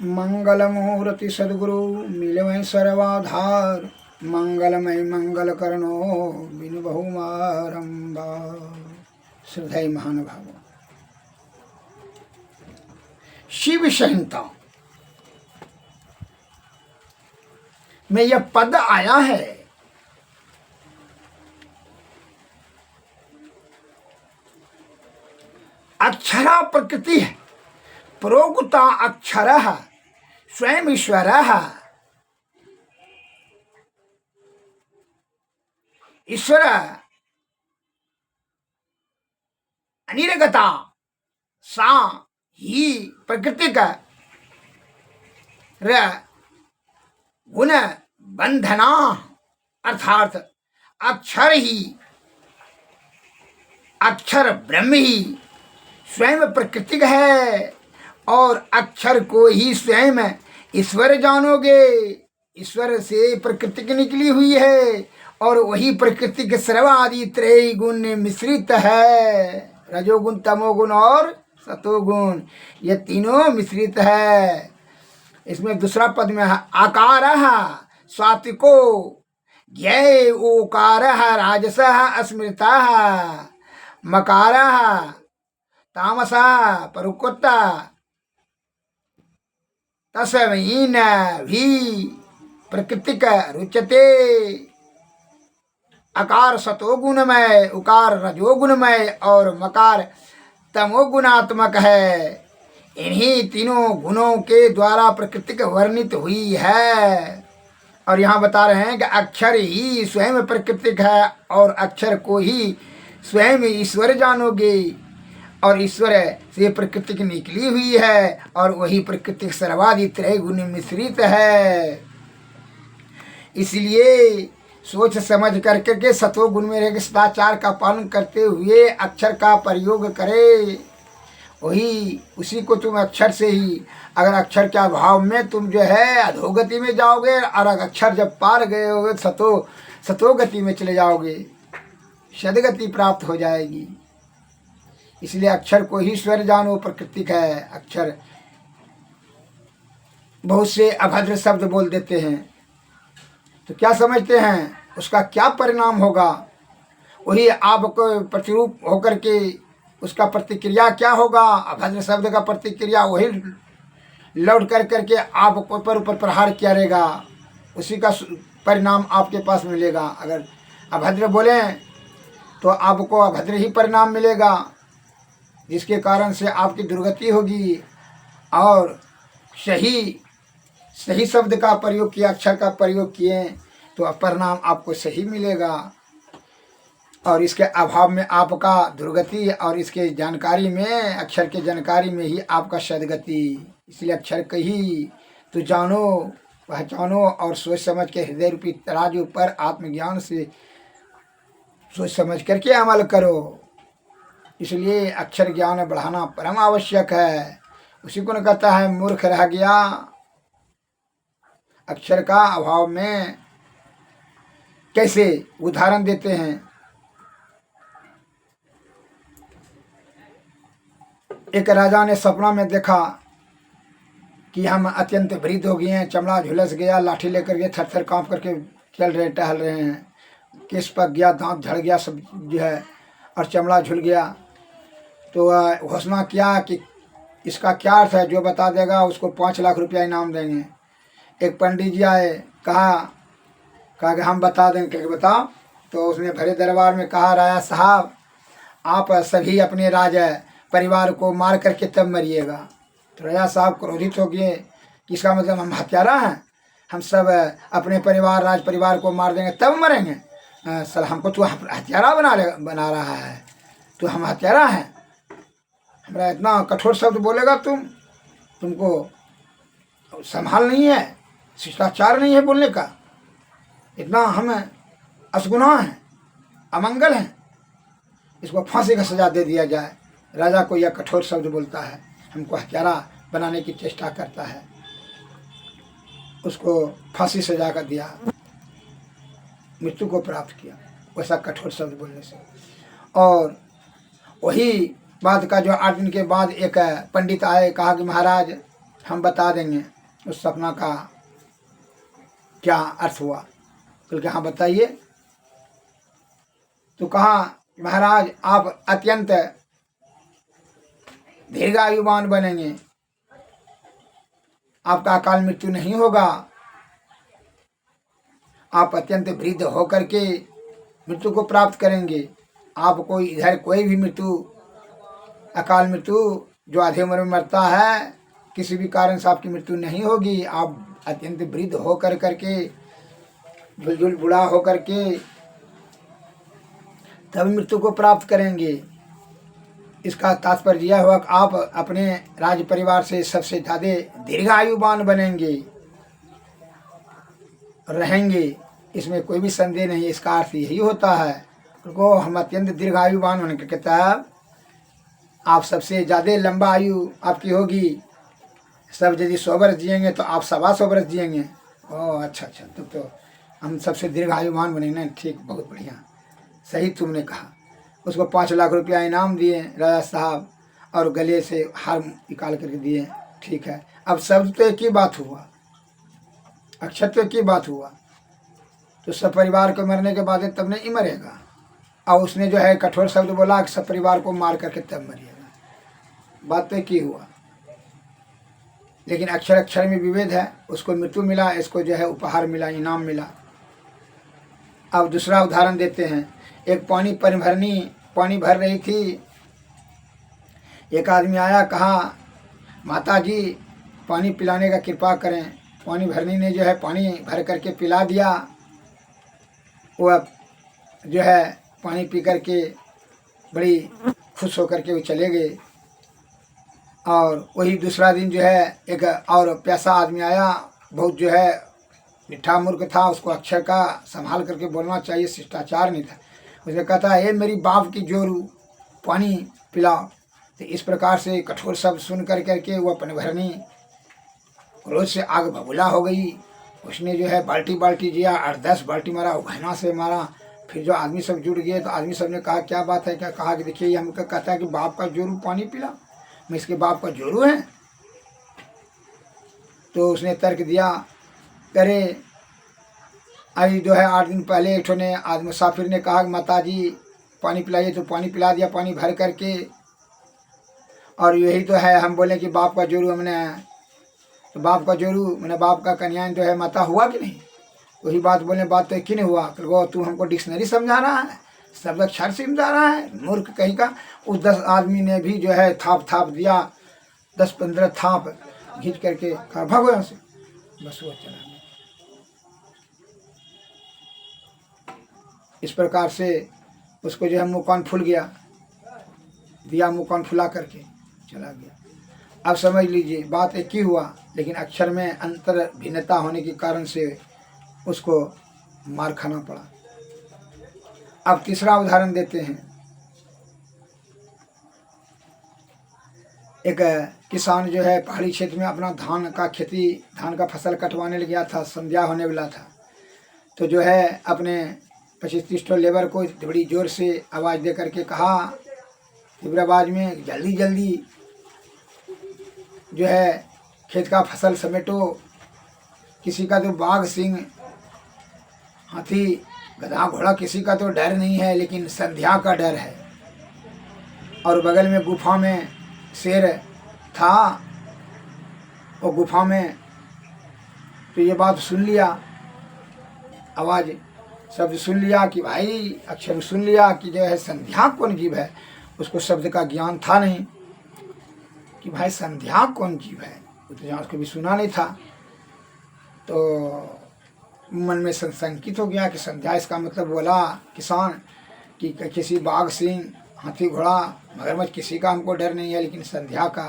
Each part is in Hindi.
मंगलमूर्ति सद्गुरु मिलवै सर्वाधार, मंगलमय मंगल करनो बिनु बहुमारंबा। श्रद्धेय महानुभावों, शिव संहिता में यह पद आया है, अक्षरा प्रकृति प्रोक्ता अक्षरः स्वयं ईश्वरः। ईश्वर अनिर्गता सा ही प्रकृति का गुण बंधना, अर्थात अक्षर ही, अक्षर ब्रह्म ही स्वयं प्रकृति है और अक्षर को ही स्वयं ईश्वर जानोगे। ईश्वर से प्रकृति निकली हुई है और वही प्रकृति के सर्वादि त्रय गुण मिश्रित है, रजोगुण तमोगुण और सतोगुण, ये तीनों मिश्रित है। इसमें दूसरा पद में है आकार सात्विको ज्ञेय ओकार राजस अस्मृता मकार तामसा परुकोत्ता तस्वीन भी प्रकृतिक रुचते। अकार सतोगुणमय, उकार रजोगुणमय और मकार तमोगुणात्मक है। इन्हीं तीनों गुणों के द्वारा प्रकृति वर्णित हुई है। और यहाँ बता रहे हैं कि अक्षर ही स्वयं प्रकृतिक है और अक्षर को ही स्वयं ईश्वर जानोगे और ईश्वर से प्रकृति की निकली हुई है और वही प्रकृति सर्वादि त्रय गुण मिश्रित है। इसलिए सोच समझ करके के सतो गुण में रह सदाचार का पालन करते हुए अक्षर का प्रयोग करे, वही उसी को तुम अक्षर से ही, अगर अक्षर के अभाव में तुम जो है अधोगति में जाओगे और अक्षर जब पार गए होगे सतोगति में चले जाओगे, सदगति प्राप्त हो जाएगी। इसलिए अक्षर को ही ईश्वर जानो, प्रकृति है अक्षर। बहुत से अभद्र शब्द बोल देते हैं तो क्या समझते हैं उसका क्या परिणाम होगा, वही आपको प्रतिरूप होकर के उसका प्रतिक्रिया क्या होगा, अभद्र शब्द का प्रतिक्रिया वही लौट कर करके आपको ऊपर प्रहार किया रहेगा, उसी का परिणाम आपके पास मिलेगा। अगर अभद्र बोले तो आपको अभद्र ही परिणाम मिलेगा, जिसके कारण से आपकी दुर्गति होगी। और सही शब्द का प्रयोग किया, अक्षर का प्रयोग किए तो परिणाम आपको सही मिलेगा। और इसके अभाव में आपका दुर्गति और इसके जानकारी में, अक्षर के जानकारी में ही आपका सदगति। इसलिए अक्षर को ही तो जानो, पहचानो और सोच समझ के हृदय रूपी तराजू पर आत्मज्ञान से सोच समझ करके अमल करो। इसलिए अक्षर ज्ञान बढ़ाना परम आवश्यक है। उसी को न कहता है मूर्ख रह गया अक्षर का अभाव में। कैसे उदाहरण देते हैं, एक राजा ने सपना में देखा कि हम अत्यंत वृद्ध हो गए हैं, चमड़ा झुलस गया, लाठी लेकर के थर थर कांप करके चल रहे टहल रहे हैं, केस पक गया, दांत झड़ गया, सब जो है और चमड़ा झुल गया। तो घोषणा किया कि इसका क्या अर्थ है, जो बता देगा उसको 5 लाख रुपया इनाम देंगे। एक पंडित जी आए, कहा कि हम बता देंगे, कि बताओ। तो उसने भरे दरबार में कहा, राजा साहब आप सभी अपने राजा परिवार को मार करके तब मरिएगा। तो राजा साहब क्रोधित हो गए कि इसका मतलब हम हत्यारा हैं, हम सब अपने परिवार राज परिवार को मार देंगे तब मरेंगे। सर हमको तो हत्यारा बना रहा है, तो हम हत्यारा हैं, हमारा इतना कठोर शब्द बोलेगा, तुमको संभाल नहीं है, शिष्टाचार नहीं है बोलने का, इतना हम असगुनाह हैं, अमंगल हैं, इसको फांसी का सजा दे दिया जाए। राजा को यह कठोर शब्द बोलता है, हमको हत्यारा बनाने की चेष्टा करता है, उसको फांसी सजा कर दिया, मृत्यु को प्राप्त किया वैसा कठोर शब्द बोलने से। और वही बात का जो 8 दिन के बाद एक पंडित आए, कहा कि महाराज हम बता देंगे। उस सपना का क्या अर्थ हुआ? बोल के हाँ बताइए। तो कहा महाराज आप अत्यंत दीर्घायुमान बनेंगे, आपका अकाल मृत्यु नहीं होगा, आप अत्यंत वृद्ध होकर के मृत्यु को प्राप्त करेंगे। आपको इधर कोई भी मृत्यु, अकाल मृत्यु जो आधे उम्र में मरता है, किसी भी कारण से आपकी मृत्यु नहीं होगी। आप अत्यंत वृद्ध होकर करके, बिल्कुल बूढ़ा होकर के तब मृत्यु को प्राप्त करेंगे। इसका तात्पर्य यह हुआ कि आप अपने राज परिवार से सबसे ज़्यादा दीर्घायुवान बनेंगे, रहेंगे, इसमें कोई भी संदेह नहीं। इसका अर्थ यही होता है उनको हम अत्यंत दीर्घायुवान होने के तब आप सबसे ज़्यादा लंबा आयु आपकी होगी। सब यदि 100 वर्ष जिएंगे तो आप 125 वर्ष जिएंगे। ओह अच्छा, तब तो हम सबसे दीर्घायुवान बनेंगे। ठीक, बहुत बढ़िया, सही तुमने कहा। उसको 5 लाख रुपया इनाम दिए राजा साहब और गले से हार निकाल करके दिए। ठीक है, अब शब्द तो एक ही बात हुआ, अक्षर तो एक ही बात हुआ। तो सब परिवार को मरने के बाद तब नहीं मरेगा। और उसने जो है कठोर शब्द बोला कि सब परिवार को मार करके तब मरिएगा, बात तो एक ही हुआ। लेकिन अक्षर अक्षर में विभेद है। उसको मृत्यु मिला, इसको जो है उपहार मिला, इनाम मिला। अब दूसरा उदाहरण देते हैं। एक पानी भर रही थी। एक आदमी आया, कहा माता जी पानी पिलाने का कृपा करें। पानी भरनी ने जो है पानी भर करके पिला दिया। वो अब जो है पानी पी करके बड़ी खुश होकर के वो चले गए। और वही दूसरा दिन जो है एक और प्यासा आदमी आया, बहुत जो है मिठा मूर्ख था, उसको अक्षर का संभाल करके बोलना चाहिए, शिष्टाचार नहीं था। उसने कहता है मेरी बाप की जोरू पानी पिलाओ। तो इस प्रकार से कठोर शब्द सुन करके वो अपने भरनी क्रोध से आग बबूला हो गई। उसने जो है बाल्टी बाल्टी दिया, 8-10 बाल्टी मारा, उघाना से मारा। फिर जो आदमी सब जुट गए तो आदमी सब ने कहा क्या बात है? क्या कहा कि देखिए ये हमको कहता है कि बाप का जोरू पानी पिला, मैं इसके बाप का जोरू है। तो उसने तर्क दिया, करे अभी जो है 8 दिन पहले एक ने आदमी मुसाफिर ने कहा कि माता जी पानी पिलाइए, तो पानी पिला दिया, पानी भर करके। और यही तो है, हम बोले कि बाप का जोरू हमने, तो बाप का जोरू मैंने बाप का कन्यान जो है माता हुआ कि नहीं? वही बात बोले, बात तो एक ही नहीं हुआ। वो तू हमको डिक्शनरी समझा रहा है, शब्द अक्षर समझा रहा है, मूर्ख कहीं का। उस 10 आदमी ने भी जो है थाप दिया, 10-15 थाप खींच करके कहा भागो यहाँ से। बस वो चला गया। इस प्रकार से उसको जो है मुँह कान फूल गया, दिया मुँह कान फुला करके चला गया। अब समझ लीजिए बात एक ही हुआ, लेकिन अक्षर में अंतर भिन्नता होने के कारण से उसको मार खाना पड़ा। अब तीसरा उदाहरण देते हैं। एक किसान जो है पहाड़ी क्षेत्र में अपना धान का फसल कटवाने लग गया था, संध्या होने वाला था। तो जो है अपने 25-30 लेबर को बड़ी जोर से आवाज़ दे करके कहा, तीव्र आवाज में, जल्दी जल्दी जो है खेत का फसल समेटो। किसी का तो बाघ, सिंह, हाथी, गधा, घोड़ा किसी का तो डर नहीं है, लेकिन संध्या का डर है। और बगल में गुफा में शेर था। वो गुफा में तो ये बात सुन लिया, आवाज़ शब्द सुन लिया कि भाई, अक्षर सुन लिया कि जो है संध्या कौन जीव है। उसको शब्द का ज्ञान था नहीं कि भाई संध्या कौन जीव है, वो तो उसको भी सुना नहीं था। तो मन में संशंकित हो गया कि संध्या इसका मतलब बोला किसान कि किसी बाघ, सिंह, हाथी, घोड़ा, मगरमच्छ किसी का हमको डर नहीं है, लेकिन संध्या का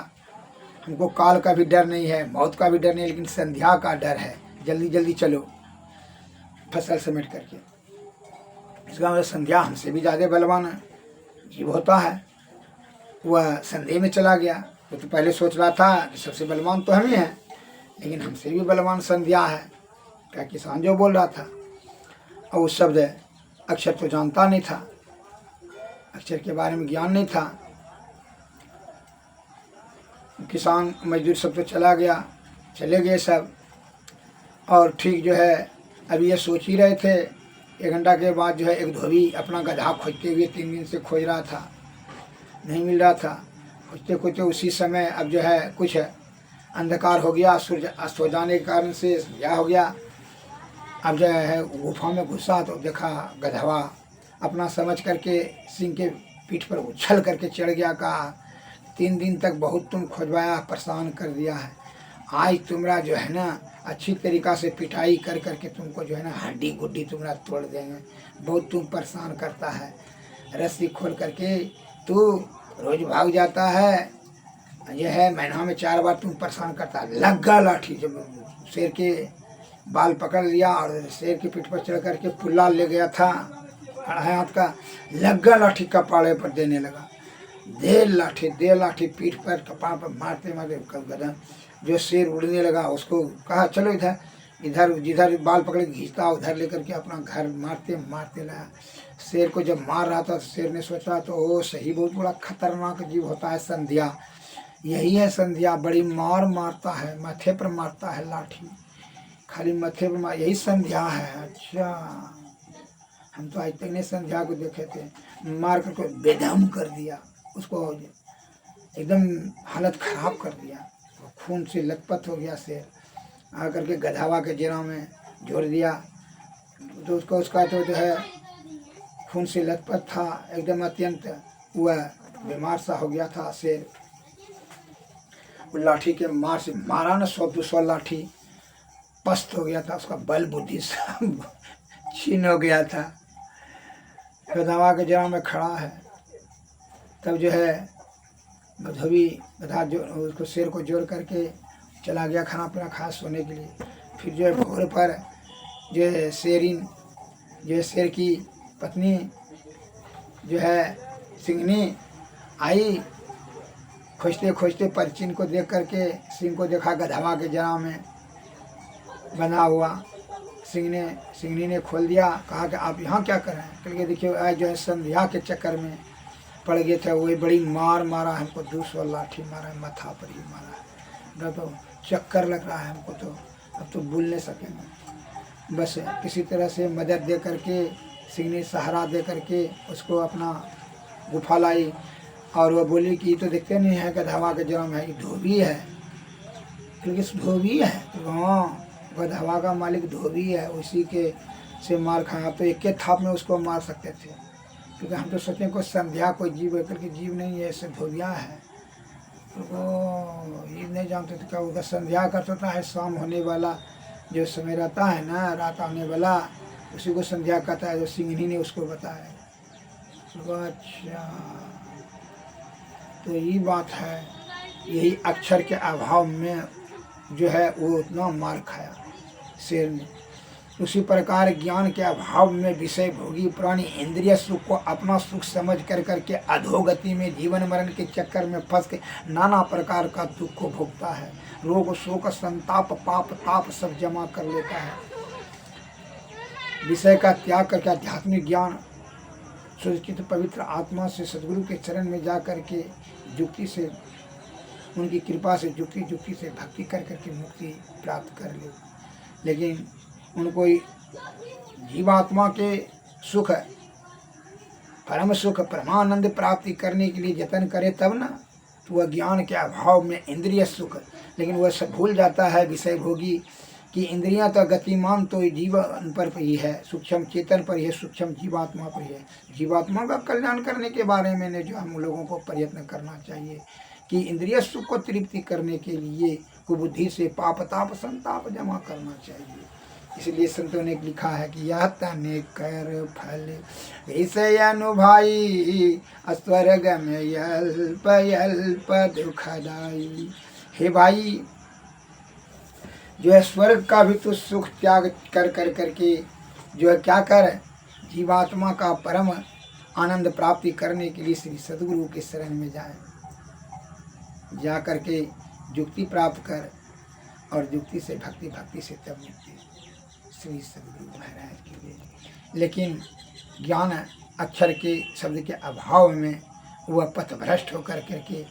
हमको काल का भी डर नहीं है, मौत का भी डर नहीं है, लेकिन संध्या का डर है। जल्दी जल्दी चलो फसल समेट करके। इसका मतलब संध्या हमसे भी ज़्यादा बलवान जीव होता है। वह संदेह में चला गया। वो तो पहले सोच रहा था कि सबसे बलवान तो हम ही हैं, लेकिन हमसे भी बलवान संध्या है, क्या किसान जो बोल रहा था। और उस शब्द अक्षर तो जानता नहीं था, अक्षर के बारे में ज्ञान नहीं था। किसान मजदूर सब तो चला गया। चले गए सब। और ठीक जो है अभी ये सोच ही रहे थे, 1 घंटा के बाद जो है एक धोबी अपना गधा खोजते हुए 3 दिन से खोज रहा था, नहीं मिल रहा था। खोजते खोजते उसी समय अब जो है कुछ अंधकार हो गया, सूर्य अस्त हो जाने के कारण से यह हो गया। अब जो है गुफा में घुसा तो देखा गधवा अपना समझ करके सिंह के पीठ पर उछल करके चढ़ गया। कहा 3 दिन तक बहुत तुम खोजवाया, परेशान कर दिया है, आज तुम्हारा जो है ना अच्छी तरीक़ा से पिटाई कर करके तुमको जो है ना हड्डी गुड्डी तुम्हारा तोड़ देंगे, बहुत तुम परेशान करता है। रस्सी खोल करके तू रोज भाग जाता है, यह है महीना में 4 बार तुम परेशान करता है। लगा लाठी, जब शेर के बाल पकड़ लिया और शेर की पीठ पर चढ़ करके पुल्ला ले गया था 2.5 हाथ का, लगा लाठी कपाड़े पर देने लगा। दे लाठी पीठ पर कपाड़ पर मारते मारते गधा जो शेर उड़ने लगा, उसको कहा चलो इधर इधर जिधर बाल पकड़े खींचता उधर लेकर के अपना घर मारते मारते लाया। शेर को जब मार रहा था शेर ने सोचा तो ओ सही बहुत बड़ा खतरनाक जीव होता है संध्या, यही है संध्या, बड़ी मार मारता है, माथे पर मारता है लाठी, खाली माथे पर मार, यही संध्या है। अच्छा, हम तो आज तक नहीं संध्या को देखे थे। मार कर को बेदम कर दिया, उसको एकदम हालत खराब कर दिया, खून से लथपथ हो गया शेर। आकर के गधावा के जरा में जोड़ दिया तो उसका तो जो है खून से लथपथ था, एकदम अत्यंत वह बीमार सा हो गया था शेर। वो लाठी के मार से मारा न 100-200 लाठी, पस्त हो गया था, उसका बल बुद्धि सब छीन हो गया था। गधावा के जरा में खड़ा है, तब जो है धोबी गधा जो उसको शेर को जोड़ करके चला गया खाना पीना खा सोने के लिए। फिर जो है भोर पर जो है शेरिन जो है शेर की पत्नी जो है सिंहनी आई, खोजते खोजते परचिन को देख करके सिंह को देखा गधावा के जरा में बना हुआ। सिंहनी ने खोल दिया, कहा कि आप यहाँ क्या कर रहे हैं? क्योंकि देखिए आज जो है संध्या के चक्कर में पड़ गए थे, वही बड़ी मार मारा हमको, 200 लाठी मारा, माथा पर ही मारा, तो चक्कर लग रहा है हमको, तो अब तो बोल नहीं सकेंगे। बस किसी तरह से मदद दे करके सिंहनी सहारा दे करके उसको अपना गुफा लाई। और वह बोली कि तो देखते नहीं है गधावा के जन्म है, ये धोबी है। क्योंकि धोबी है तो हाँ, गधावा का मालिक धोबी है, उसी के से मार खाया। तो एक थाप में उसको मार सकते थे, क्योंकि हम तो सोचें कोई संध्या कोई जीव है, करके जीव नहीं है, ऐसे धोबिया है। तो ये नहीं जानते थे क्या उधर संध्या करता है, शाम होने वाला जो समय रहता है ना, रात आने वाला, उसी को संध्या कहता है, जो सिंहनी ने उसको बताया। अच्छा, तो यही बात है, यही अक्षर के अभाव में जो है वो उतना मार खाया शेर ने। उसी प्रकार ज्ञान के अभाव में विषय भोगी प्राणी इंद्रिय सुख को अपना सुख समझ कर करके अधोगति में जीवन मरण के चक्कर में फंस के नाना प्रकार का दुख को भोगता है। रोग शोक संताप पाप ताप सब जमा कर लेता है। विषय का त्याग करके आध्यात्मिक ज्ञान सुचित पवित्र आत्मा से सदगुरु के चरण में जा करके युक्ति से, उनकी कृपा से युक्ति से भक्ति कर करके मुक्ति प्राप्त कर ले। लेकिन उनको जीवात्मा के सुख, परम सुख, परमानंद प्राप्ति करने के लिए यत्न करे तब ना, तो वह ज्ञान के अभाव में इंद्रिय सुख, लेकिन वह सब भूल जाता है विषय भोगी कि इंद्रियां तो गतिमान तो जीवन पर ही है, सूक्ष्म चेतन पर ही है, सूक्ष्म जीवात्मा पर ही है। जीवात्मा का कल्याण करने के बारे में जो हम लोगों को प्रयत्न करना चाहिए कि इंद्रिय सुख को तृप्ति करने के लिए कुबुद्धि से पाप ताप संताप जमा करना चाहिए। इसलिए संतों ने लिखा है कि यह तने कर फल इसे अनुभवाई, स्वर्ग में अल्प अल्प दुखदाई। हे भाई, जो है स्वर्ग का भी तो सुख त्याग कर कर करके जो है क्या कर, जीवात्मा का परम आनंद प्राप्ति करने के लिए श्री सद्गुरु के शरण में जाए, जा करके युक्ति प्राप्त कर, और युक्ति से भक्ति, भक्ति से तब मुक्ति, श्री सद्गुरु महाराज के लिए। लेकिन ज्ञान अक्षर के शब्द के अभाव में वह पथ भ्रष्ट होकर करके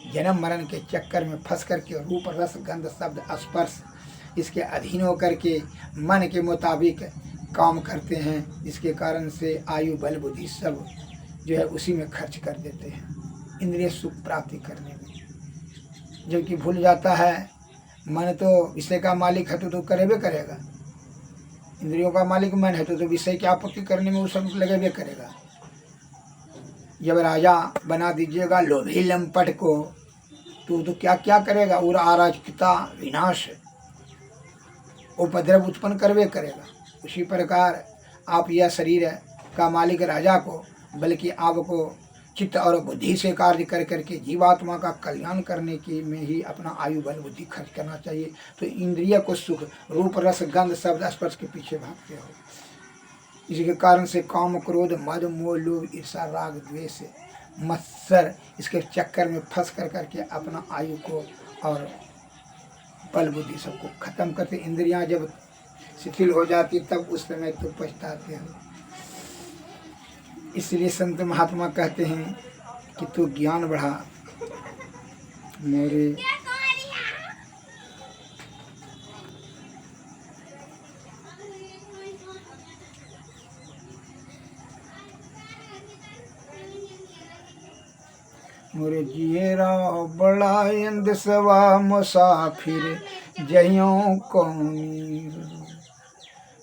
जन्म मरण के चक्कर में फंस करके रूप रस गंध शब्द स्पर्श इसके अधीन होकर के मन के मुताबिक काम करते हैं, जिसके कारण से आयु बल बुद्धि सब जो है उसी में खर्च कर देते हैं इंद्रिय सुख प्राप्ति करने में, जबकि भूल जाता है मन तो विषय का मालिक है तो करेबे करेगा, इंद्रियों का मालिक मन है तो विषय की आपूर्ति करने में वो सब लगेबे करेगा। जब राजा बना दीजिएगा लोभी लंपट को तो क्या क्या करेगा, और अराजकता विनाश उपद्रव उत्पन्न करवे करेगा। उसी प्रकार आप यह शरीर का मालिक राजा को बल्कि आपको चित्त और बुद्धि से कार्य कर करके जीवात्मा का कल्याण करने के में ही अपना आयु बल बुद्धि खर्च करना चाहिए। तो इंद्रिय को सुख रूप रस गंध शब्द स्पर्श के पीछे भागते हो, इसी के कारण से काम क्रोध मद मोह लोभ ईर्षा राग द्वेष मत्सर इसके चक्कर में फंस कर करके अपना आयु को और बल बुद्धि सबको खत्म करते। इंद्रियां जब शिथिल हो जाती तब उस समय तो पछताते हैं। इसलिए संत महात्मा कहते हैं कि तू ज्ञान बढ़ा मेरे मोरे जियरा बड़ा अंधसवा मुसाफिर जयों कौनी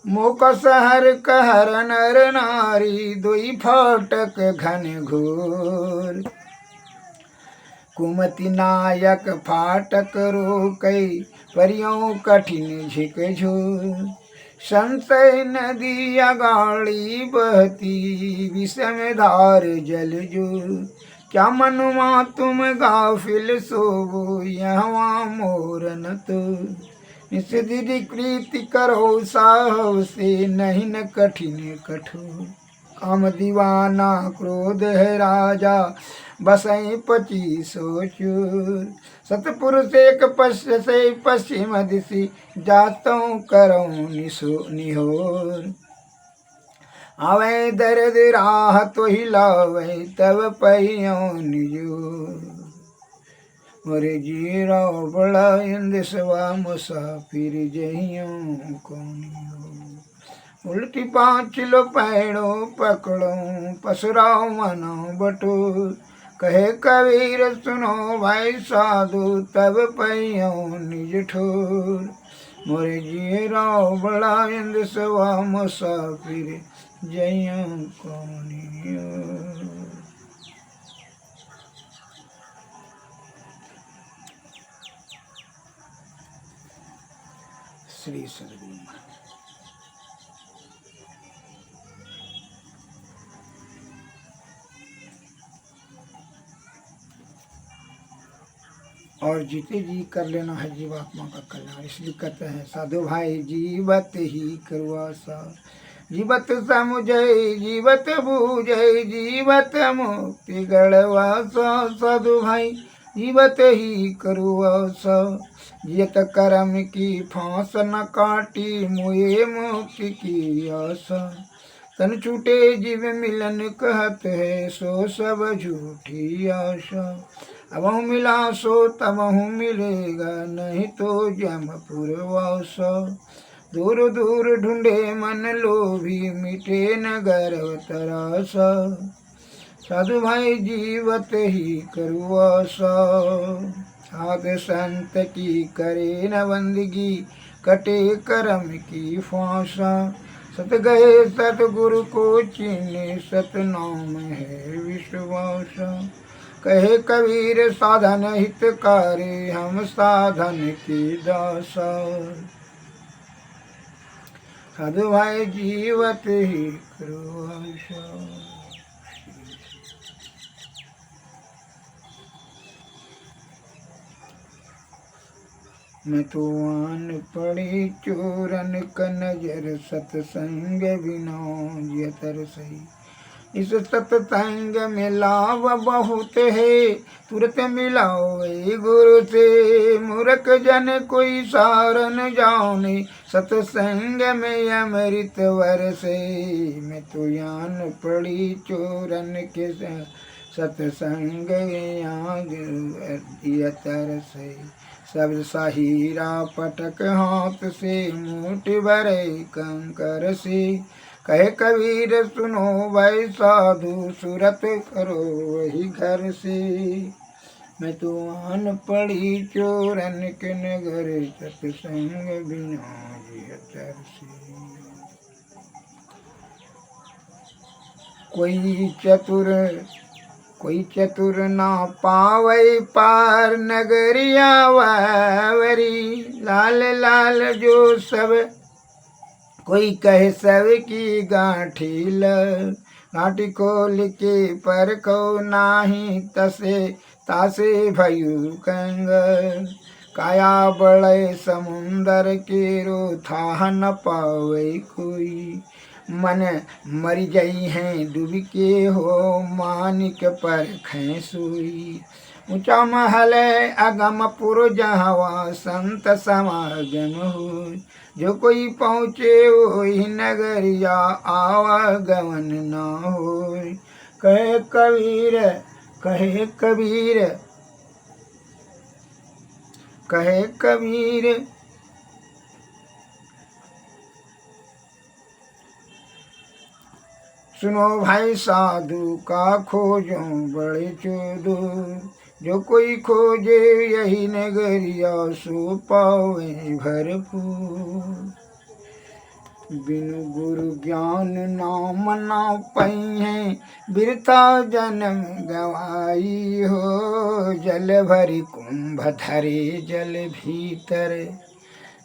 मोका सहर कहर नर नारी दुई फाटक घन घोर कुमति नायक फाटक रोकई परियों कठिन झिक झोर संशय नदी अगाड़ी बहती विषम धार जल जो क्या मनुमा तुम गाफिल सोवो यहाँ मोरन तो निषिद्धि कृति करो साहब से नहीं न कठिन कठोर काम दीवाना क्रोध है राजा बसई 25 चूर सतपुरुष एक पश्य से पश्चिम दिशि जातों करो निहोर आवे दर्द राह तो हिलावे तब पहियों निजोर मोरे जीरा बड़ा इंदसवा मुसाफिर जहियों कौनियो उल्टी 5 लो पैड़ो पकड़ो पसराओ मनो बटोर कहे कबीर सुनो भाई साधु तब पहियों निज ठोर मोरे जीरा बड़ा इंदसवा मुसाफिर जहियों कौनियो। श्री सद्गुरु और जीते जी कर लेना है जीवात्मा का कल्याण। इसलिए कहते हैं साधु भाई जीवत ही करुआ सा जीवत समुझय जीवत बूझय जीवत मुक्ति गढ़वा सा साधु भाई जीवत ही करुआ सा जियत करम की फांस न काटी मुए मुक्ति की आशा तन छूटे जीव मिलन कहत है सो सब झूठी आशा अबहु मिला सो तबहु मिलेगा नहीं तो जमपुर वासा दूर दूर ढूंढे मन लोभी मिटे नगर तरासा साधु भाई जीवत ही करुआ सा साध संत की करे न बंदगी कटे करम की फांसा सत गए सतगुरु को चीने सतनाम है विश्वासा कहे कबीर साधन हितकारी हम साधन की दासा साधु भाई जीवत ही करुआ मैं तो आन पड़ी चोरन का नजर सतसंग बिना यतर सही इस सतसंग में लाभ बहुत है तुरंत मिलाओ गुरु से मूर्ख जन कोई सार न जाने सतसंग में अमृत वर से मैं तो यान पड़ी चोरन के सतसंग तरसई। शब्द साहीरा पटक हाथ से, मुट्ठी भरे कंकर से। कहे कबीर सुनो भाई साधु, सूरत करो वही घर से। मैं तो आन पड़ी चोरन के नगर, सतसंग बिना जिय तरसी। कोई चतुर ना पावै पार, नगरिया वावरी। लाल लाल जो सब कोई कहे सब की गांठी ल। गांठी खोल के पर को नाही, तासे भयु कंगर। काया बड़े समुंदर के रो, था न पावे कोई। मन मर गई हैं डूब के हो, मानिक पर खैसुई। ऊंचा महल अगम पुर, जहवा संत समागम हो। जो कोई पहुँचे वही नगरिया, आवागमन न हो। कहे कबीर कहे कबीर सुनो भाई साधु का खोजो बड़े चोदूर। जो कोई खोजे यही नगरिया, सो पावे भरपूर। बिनु गुरु ज्ञान नाम ना पई है, बिरथा जन्म गवाई हो। जल भरी कुंभ धरे जल भीतर,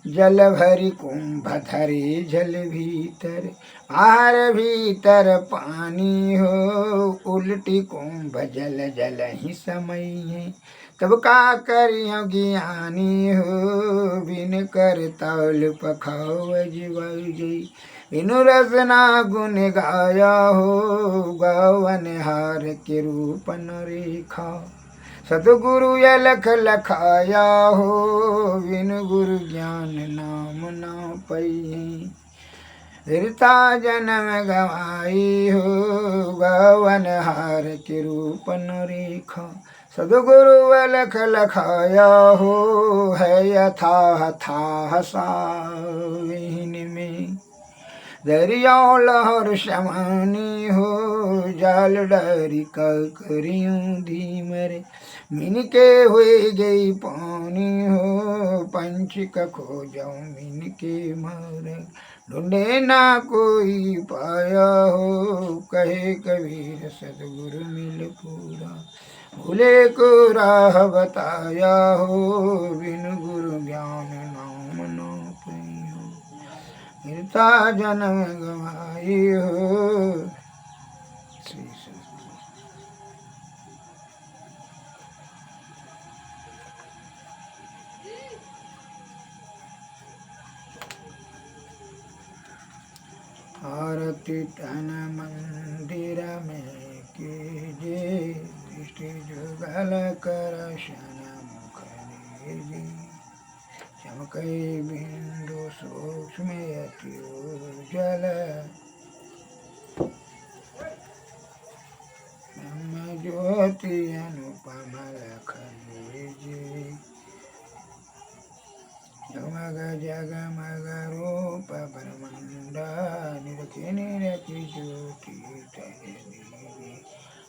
जल भरी कुंभ धरे जल भीतर। आहार भीतर पानी हो, उल्टी कुंभ जल जल ही समय है। तब का करियो ज्ञानी हो, बिन कर तौल पखाव जीवई। बिनु रसना गुण गाया हो, गवन हार के रूप न रेखा। सतगुरु अलख लखाया हो, बिनु गुरु ज्ञान नाम ना पई। बिरथा जन्म गवाई हो, गवन हार के रूप न रेखा। सदगुरु अलख लखाया हो, है यथा था साविन में। दरिया लहर समानी हो, जाल डरी करियूं धीमरे। मिन के हुए गई पानी हो, पंछिक खो जाऊं मिन के मारे। ढूंढे ना कोई पाया हो, कहे कबीर सतगुरु मिल पूरा। भूले को राह बताया हो, बिन गुरु ज्ञान नाम न पई हो। बिरथा जन्म गवाई हो। श्री सतगुरु। आरती तन मंदिर में कीजे, दृष्टि जुगल कर शन मुख लीजे। चमकै बिंदु सूक्ष्म अति उज्ज्वल, ब्रह्म ज्योति अनुपम लख लीजे। जगमग जगमग रूप ब्रह्मांड, निरखि निरखि ज्योति तज दीजे।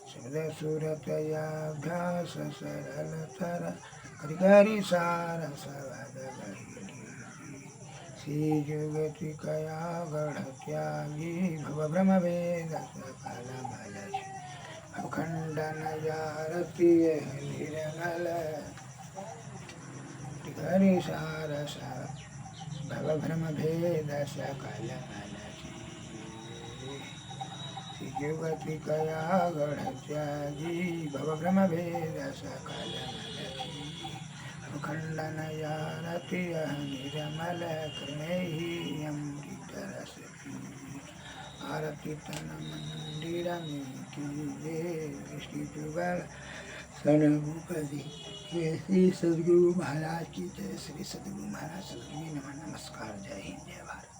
शब्द सूरत अभ्यास सरल तर, करि करि सार सवद गहि। श्री जुगति कया गढ़ त्यागी, भव ब्रह्म वेद सकल मल। अखंडन आरती निर्मल, हरि सारस भव भ्रम भेद सकल मल। श्री जुगति कया गढ़ त्यागी, भव भ्रम भेद सकल मल। खंडन आरती निर्मल, कृणहि अमृत रस पी। आरती तन मंदिर में कीजे, दृष्टि जुगल सन्मुख दीजे। श्री सद्गुरु महाराज की जय। श्री सद्गुरु महाराज सद्गुरु नमस्कार। जय हिंद जय भारत।